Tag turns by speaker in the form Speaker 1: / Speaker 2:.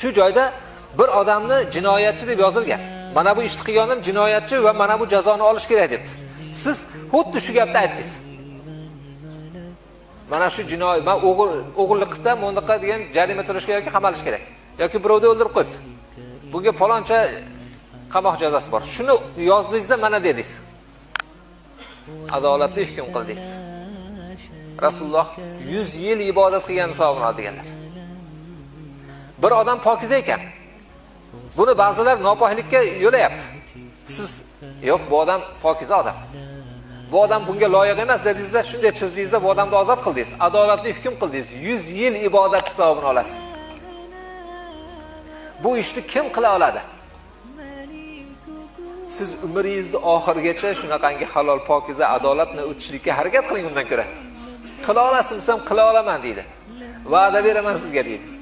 Speaker 1: Shu joyda bir odamni jinoyatchi deb yozilgan. Mana bu ishni qilganim jinoyatchi va mana bu jazoni olish kerak debdi. Siz xuddi shu gapni aytdingiz. Mana shu jinoyat, men o'g'irlikda, mo'ndiqa degan jarima to'lash kerak yoki qamalish kerak. Yoki birovni o'ldirib qo'yibdi. Bunga faloncha qamoq jazosi bor. Shuni yozdingizda mana dedingiz. Adolatli hukm qildingiz. Rasululloh 100 yil ibodat qilgan savobini oldiganlar. Bir odam pokiza ekan. Buni ba'zilar nopoklikka yo'layapti. Siz yo'q, bu odam pokiza odam. Bu odam bunga loyiq emas dedingizda, shunday chizdingizda bu odamni ozod qildingiz. Adolatli hukm qildingiz. 100 yil ibodat savobini olasiz. Bu ishni kim qila oladi? Siz umringizni oxirigacha shunaqangi halol, pokiza, adolatni o'tishlikka harakat qiling undan ko'ra. Qila olasizmi, qila olaman deydi. Va'da beraman sizga deydi.